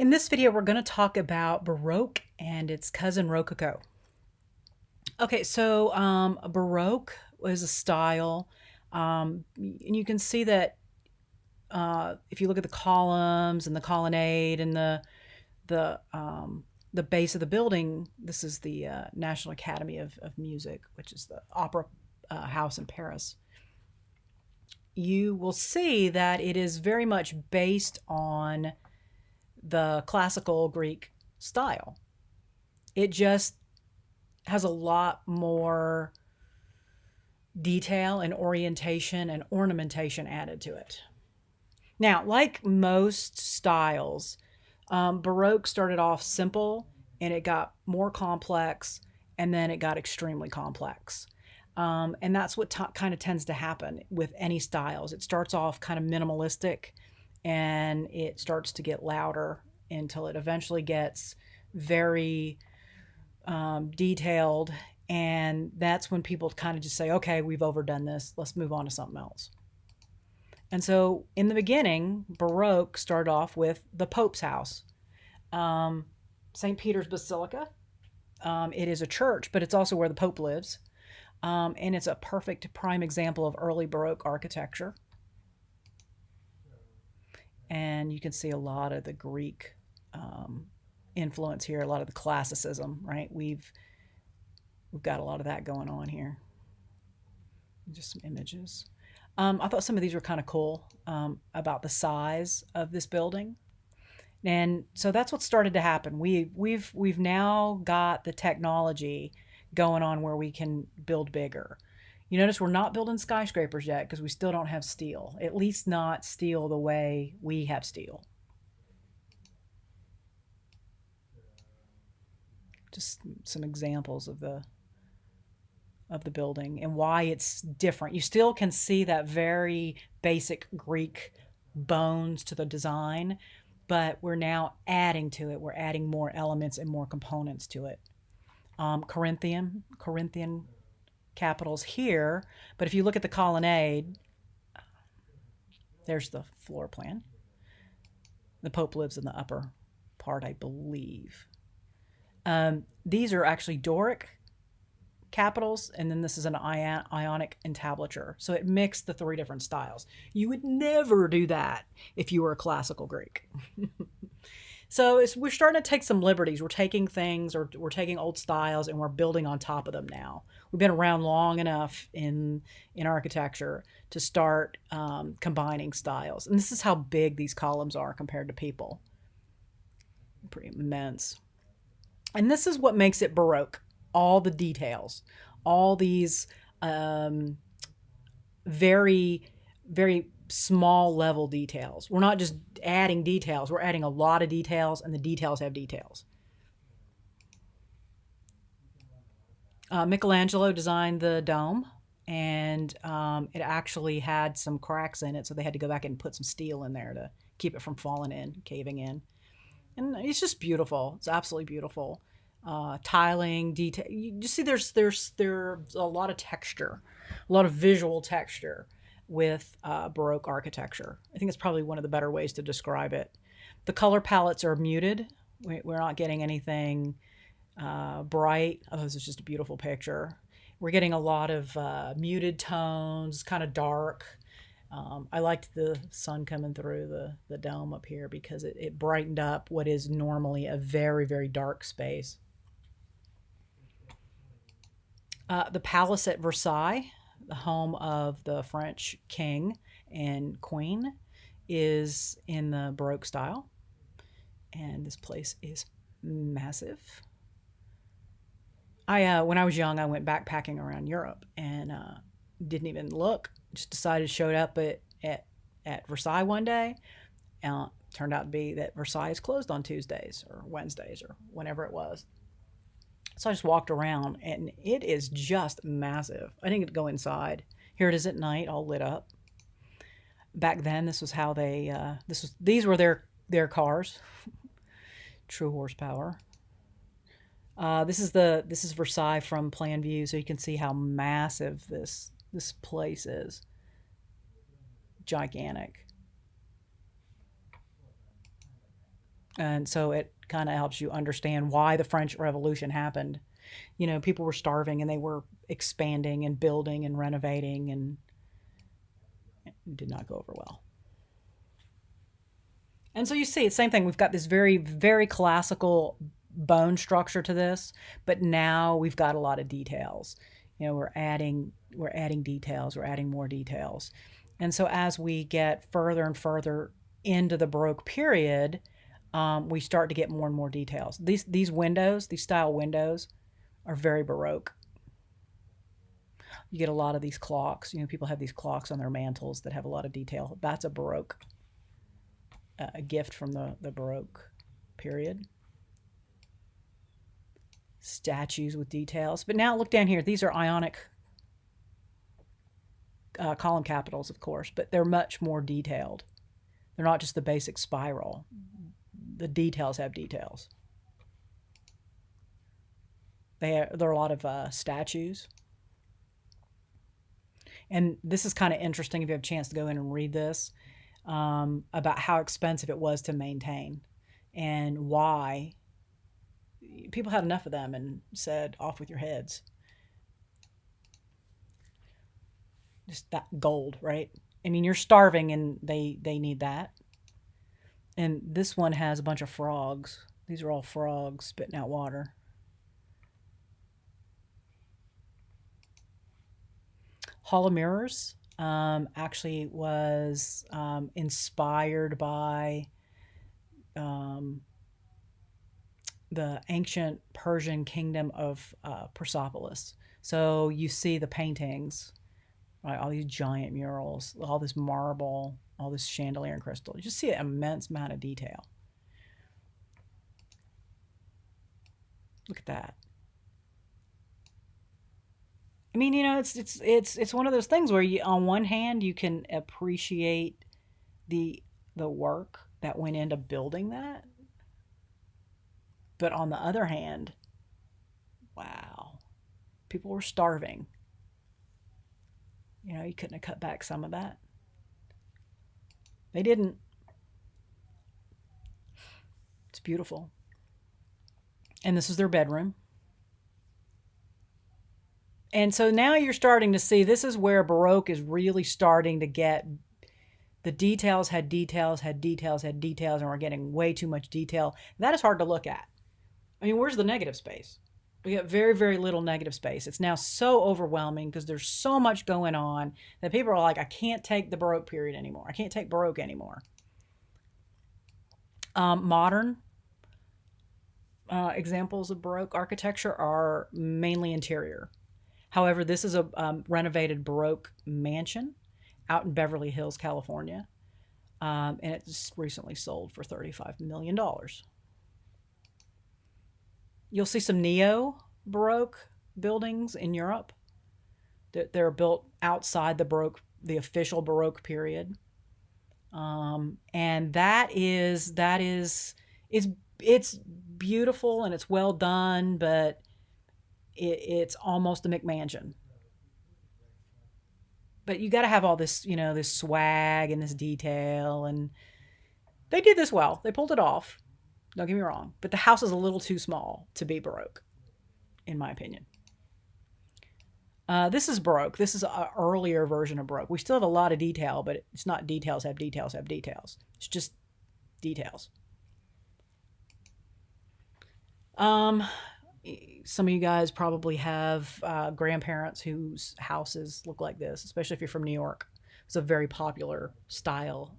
In this video, we're going to talk about Baroque and its cousin Rococo. Okay, so Baroque was a style, and you can see that if you look at the columns and the colonnade and the base of the building. This is the National Academy of Music, which is the opera house in Paris. You will see that it is very much based on the classical Greek style. It just has a lot more detail and orientation and ornamentation added to it. Now, like most styles, Baroque started off simple and it got more complex and then it got extremely complex. And that's what kind of tends to happen with any styles. It starts off kind of minimalistic and it starts to get louder until it eventually gets very detailed. And that's when people kind of just say, okay, we've overdone this. Let's move on to something else. And so in the beginning, Baroque started off with the Pope's house, St. Peter's Basilica. It is a church, but it's also where the Pope lives. And it's a perfect prime example of early Baroque architecture. And you can see a lot of the Greek influence here, a lot of the classicism, right? We've got a lot of that going on here. Just some images. I thought some of these were kind of cool about the size of this building. And so that's what started to happen. We've now got the technology going on where we can build bigger. You notice we're not building skyscrapers yet because we still don't have steel, at least not steel the way we have steel. Just some examples of the building and why it's different. You still can see that very basic Greek bones to the design, but we're now adding to it. We're adding more elements and more components to it. Corinthian capitals here, but if you look at the colonnade, there's the floor plan. The Pope lives in the upper part, I believe. These are actually Doric capitals, and then this is an Ionic entablature. So it mixed the three different styles. You would never do that if you were a classical Greek. So we're starting to take some liberties. We're taking things, or we're taking old styles, and we're building on top of them now. We've been around long enough in architecture to start combining styles. And this is how big these columns are compared to people. Pretty immense. And this is what makes it Baroque. All the details, all these very, very small level details. We're not just adding details, we're adding a lot of details, and the details have details. Michelangelo designed the dome, and it actually had some cracks in it, so they had to go back and put some steel in there to keep it from falling in, caving in. And it's just beautiful. It's absolutely beautiful. Tiling, detail. You just see there's a lot of texture, a lot of visual texture with Baroque architecture. I think it's probably one of the better ways to describe it. The color palettes are muted. We're not getting anything bright. Oh, this is just a beautiful picture. We're getting a lot of muted tones, kind of dark. I liked the sun coming through the dome up here because it brightened up what is normally a very, very dark space. The palace at Versailles, the home of the French king and queen, is in the Baroque style. And this place is massive. When I was young, I went backpacking around Europe and didn't even look. Just showed up at Versailles one day. Turned out to be that Versailles is closed on Tuesdays or Wednesdays or whenever it was. So I just walked around, and it is just massive. I didn't get to go inside. Here it is at night, all lit up. Back then, this was how these were their cars. True horsepower. This is Versailles from plan view, so you can see how massive this place is. Gigantic. And so it kind of helps you understand why the French Revolution happened. People were starving and they were expanding and building and renovating, and it did not go over well. And so you see, it's the same thing. We've got this very, very classical bone structure to this, but now we've got a lot of details. We're adding details, we're adding more details. And so as we get further and further into the Baroque period, we start to get more and more details. These windows, these style windows, are very Baroque. You get a lot of these clocks. People have these clocks on their mantles that have a lot of detail. That's a Baroque, a gift from the Baroque period. Statues with details. But now look down here. These are Ionic column capitals, of course, but they're much more detailed. They're not just the basic spiral. The details have details. There are a lot of statues. And this is kind of interesting if you have a chance to go in and read this, about how expensive it was to maintain and why people had enough of them and said, off with your heads. Just that gold, right? I mean, you're starving and they need that. And this one has a bunch of frogs. These are all frogs spitting out water. Hall of Mirrors actually was inspired by the ancient Persian kingdom of Persepolis. So you see the paintings, right? All these giant murals, all this marble, all this chandelier and crystal. You just see an immense amount of detail. Look at that. I mean, it's one of those things where on one hand, you can appreciate the work that went into building that, but on the other hand, wow, people were starving. You couldn't have cut back some of that. They didn't. It's beautiful. And this is their bedroom. And so now you're starting to see, this is where Baroque is really starting to get, the details had details, had details, had details, and we're getting way too much detail. That is hard to look at. I mean, where's the negative space? We got very, very little negative space. It's now so overwhelming because there's so much going on that people are like, I can't take the Baroque period anymore. I can't take Baroque anymore. Modern examples of Baroque architecture are mainly interior. However, this is a renovated Baroque mansion out in Beverly Hills, California. And it just recently sold for $35 million. You'll see some neo-Baroque buildings in Europe. They're built outside the official Baroque period. And it's beautiful and it's well done, but it's almost a McMansion. But you got to have all this, this swag and this detail, and they did this well. They pulled it off. Don't get me wrong, but the house is a little too small to be Baroque, in my opinion. This is Baroque. This is an earlier version of Baroque. We still have a lot of detail, but it's not details have details have details. It's just details. Um, some of you guys probably have grandparents whose houses look like this, especially if you're from New York. It's a very popular style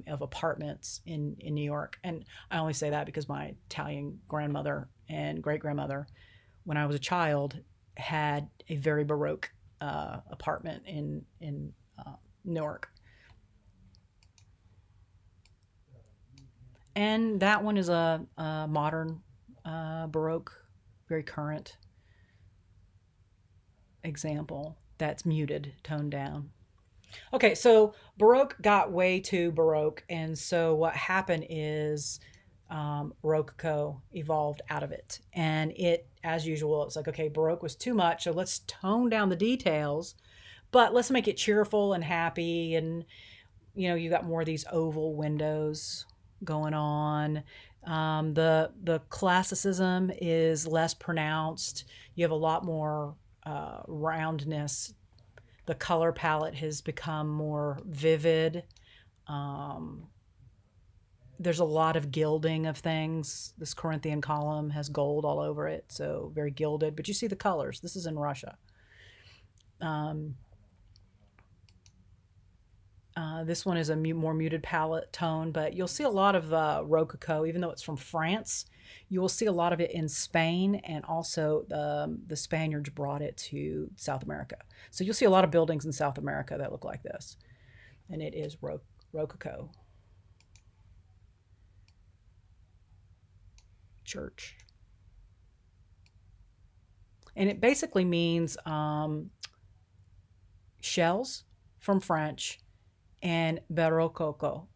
of apartments in New York. And I only say that because my Italian grandmother and great grandmother, when I was a child, had a very Baroque apartment in Newark. And that one is a modern Baroque, very current example that's muted, toned down. Okay, so Baroque got way too Baroque, and so what happened is Rococo evolved out of it. And it, as usual, it's like, okay, Baroque was too much, so let's tone down the details, but let's make it cheerful and happy. And, you got more of these oval windows. going on. The classicism is less pronounced. You have a lot more roundness. The color palette has become more vivid. Um, there's a lot of gilding of things. This Corinthian column has gold all over it, so very gilded. But you see the colors. This is in Russia. Um, this one is a more muted palette tone, but you'll see a lot of Rococo, even though it's from France. You will see a lot of it in Spain, and also the Spaniards brought it to South America. So you'll see a lot of buildings in South America that look like this, and it is Rococo church. And it basically means shells from French and Barococo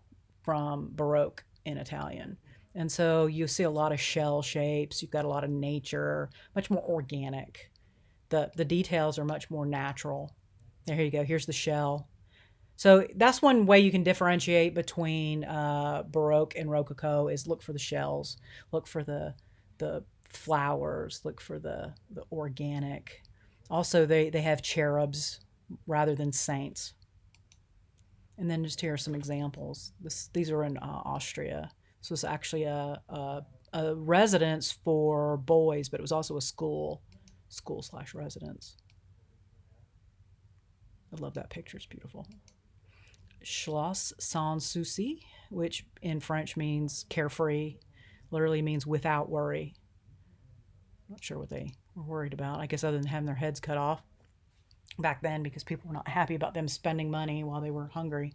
from Baroque in Italian. And so you see a lot of shell shapes. You've got a lot of nature, much more organic. The details are much more natural. There you go. Here's the shell. So that's one way you can differentiate between Baroque and Rococo is look for the shells, look for the flowers, look for the organic. Also, they have cherubs rather than saints. And then just here are some examples. These are in Austria. This was actually a residence for boys, but it was also a school/slash residence. I love that picture. It's beautiful. Schloss Sans Souci, which in French means carefree, literally means without worry. Not sure what they were worried about. I guess other than having their heads cut off back then, because people were not happy about them spending money while they were hungry.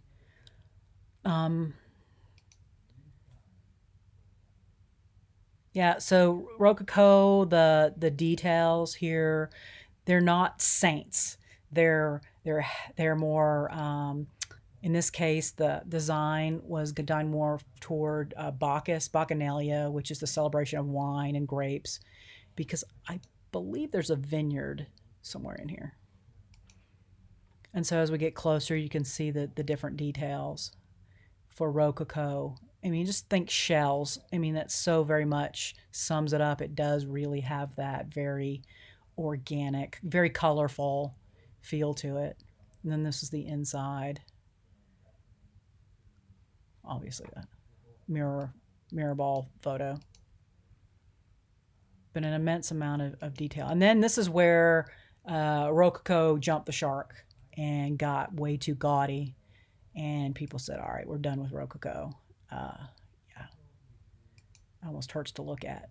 Yeah, so Rococo, the details here, they're not saints. They're more in this case, the design was done more toward Bacchanalia, which is the celebration of wine and grapes, because I believe there's a vineyard somewhere in here. And so as we get closer, you can see the different details for Rococo. I mean, just think shells. I mean, that so very much sums it up. It does really have that very organic, very colorful feel to it. And then this is the inside. Obviously, a mirror ball photo. But an immense amount of detail. And then this is where Rococo jumped the shark and got way too gaudy. And people said, all right, we're done with Rococo. Yeah, it almost hurts to look at.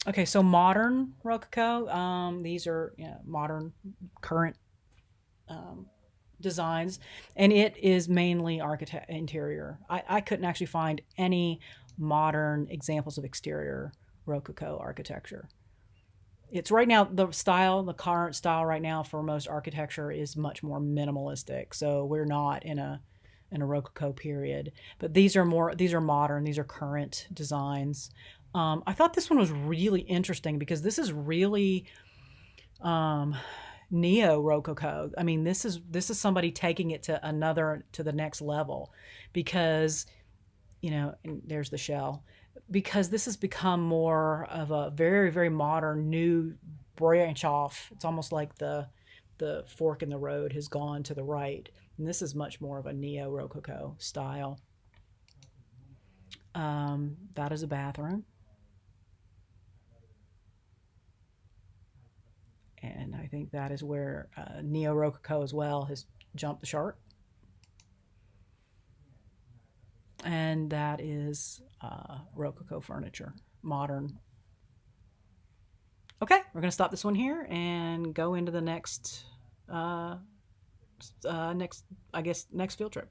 Okay, so modern Rococo. These are modern, current designs, and it is mainly architect interior. I couldn't actually find any modern examples of exterior Rococo architecture. It's right now the current style right now for most architecture is much more minimalistic. So we're not in a Rococo period, but these are modern. These are current designs. I thought this one was really interesting because this is really neo Rococo. I mean, this is somebody taking it to the next level, because and there's the shell, because this has become more of a very, very modern new branch off. It's almost like the fork in the road has gone to the right, and this is much more of a neo Rococo style. That is a bathroom. And I think that is where Neo Rococo as well has jumped the shark. And that is Rococo furniture, modern. Okay, we're going to stop this one here and go into the next, next field trip.